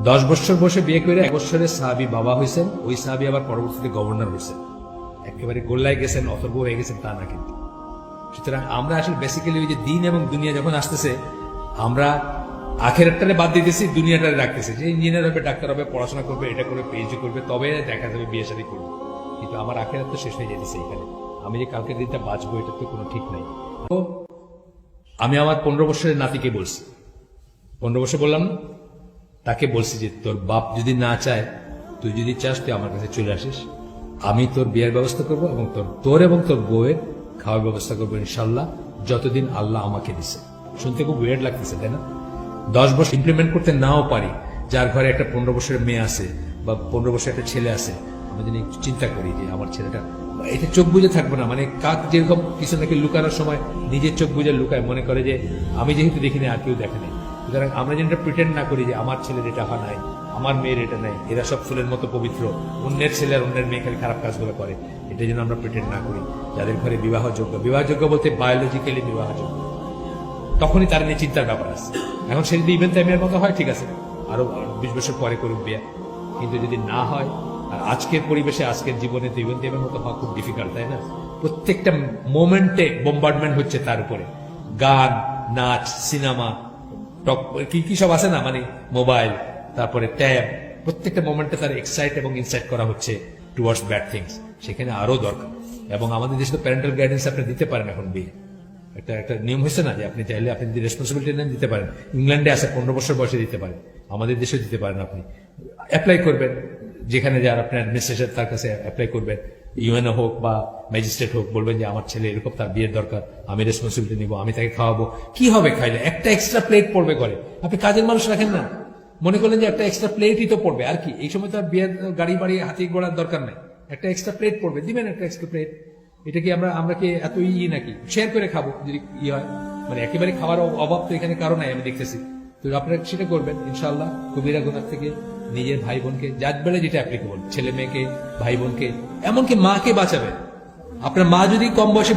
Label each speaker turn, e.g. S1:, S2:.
S1: 10 বছর বসে বিয়ে করে 1 বছরে সাহাবী বাবা হয়েছেন, ওই সাহাবী আবার পরবর্তীতে গভর্নর হয়েছেন, একেবারে গোল্লায় গেছেন, অথর্ব হয়ে গেছেন তা না। কিন্তু সুতরাং আমরা আসলে বেসিক্যালি ওই যে দিন এবং দুনিয়া যখন আসতেছে, আমরা আখেরাতটারে বাদ দিতেছি, দুনিয়াটারে রাখতেছি, যে ইঞ্জিনিয়ার হবে, ডাক্তার হবে, পড়াশোনা করবে, এটা করে পিএইচডি করবে, তবে দেখা যাবে বিয়ে শাদী করবে। কিন্তু আমার আখেরাত তো শেষ হয়ে যেতেছে এখানে। আমি যে কালকের দিনটা বাঁচবো এটা তো কোনো ঠিক নাই। তো আমি আমার 15 বছরের নাতিকে বলছি, 15 বছর বললাম না, তাকে বলছি যে তোর বাপ যদি না চায়, তুই যদি চাস তুই আমার কাছে চলে আসিস, আমি তোর বিয়ের ব্যবস্থা করবো এবং তোর এবং তোর বউয়ের খাওয়ার ব্যবস্থা করবো ইনশাল্লাহ, যতদিন আল্লাহ আমাকে দিছে। শুনতে খুব ওয়েড লাগতেছে তাই না? 10 বছর ইমপ্লিমেন্ট করতে নাও পারি, যার ঘরে একটা 15 বছরের মেয়ে আছে বা 15 বছরের একটা ছেলে আছে, আমি যদি একটু চিন্তা করি যে আমার ছেলেটা এটা চোখ বুঝে থাকবো না, মানে কাক যেরকম কিছু নাকি লুকানোর সময় নিজের চোখ বুঝে লুকায়, মনে করে যে আমি যেহেতু দেখিনি আর কেউ দেখে নেই। সুতরাং আমরা যেটা প্রিটেন্ড না করি যে আমার ছেলের এটা হয় নাই, আমার মেয়ের এটা নাই, এরা সব ফুলের মতো পবিত্র, অন্যের ছেলে আর অন্যের মেয়ে খালি খারাপ কাজগুলো করে, এটা যেন আমরা প্রিটেন্ড না করি। যাদের ঘরে বিবাহযোগ্য বলতে বায়োলজিক্যালি বিবাহযোগ্য, তখনই তার নিয়ে চিন্তার ব্যাপার আছে। এখন সে যদি ইভেন টাইমের মতো হয়, ঠিক আছে, আরো 20 বছর পরে করুক বিয়ে। কিন্তু যদি না হয়, আর আজকের পরিবেশে আজকের জীবনে তো ইভেন টাইমের মতো হওয়া খুব ডিফিকাল্ট, তাই না? প্রত্যেকটা মোমেন্টে বোম্বার্ডমেন্ট হচ্ছে তার উপরে, গান, নাচ, সিনেমা, কি কি সব আছে না, মানে মোবাইল, তারপরে ট্যাব, প্রত্যেকটা মোমেন্টে তার এক্সাইট এবং ইনসাইট করা হচ্ছে টুয়ার্ডস ব্যাড থিংস। সেখানে আরো দরকার। এবং আমাদের দেশে তো প্যারেন্টাল গাইডেন্স আপনি দিতে পারেন এখন বিয়ে, একটা নিয়ম হয়েছে না যে আপনি চাইলে আপনি যদি রেসপন্সিবিলিটি নেন দিতে পারেন। ইংল্যান্ডে আছে 15 বছর বয়সে দিতে পারেন, আমাদের দেশে দিতে পারেন। আপনি অ্যাপ্লাই করবেন, যেখানে যার আপনার অ্যাডমিনিস্ট্রেশন তার কাছে অ্যাপ্লাই করবেন, ইউএনও হোক বা ম্যাজিস্ট্রেট হোক, বলবেন যে আমার ছেলে এরকম, তার বিয়ের দরকার, আমি রেসপন্সিবিলিটি নিব, আমি তাকে খাওয়াবো। কি হবে খাইলে? একটা এক্সট্রা প্লেট পড়বে ঘরে। আপনি কাজের মানুষ রাখেন না, মনে করলেন যে একটা এক্সট্রা প্লেটই তো পড়বে, আর কি? এই সময় তো আর বিয়ের গাড়ি বাড়ি হাতি ঘোড়ার দরকার নেই, একটা এক্সট্রা প্লেট পড়বে, দিবেন একটা এক্সট্রা প্লেট। এটা কি আমরা কি এত নাকি? শেয়ার করে খাবো যদি হয়, মানে একেবারে খাওয়ার অভাব তো এখানে কারো নাই আমি দেখতেছি। তো আপনারা সেটা করবেন ইনশাআল্লাহ, কবিরা গুনাহ থেকে নিজের ভাই বোনকে, যার বেলা যেটা অ্যাপ্লিকেবল, ছেলে মেয়েকে, ভাই বোনকে, এমনকি মাকে বাঁচাবেন। আপনার মা যদি কম বয়সে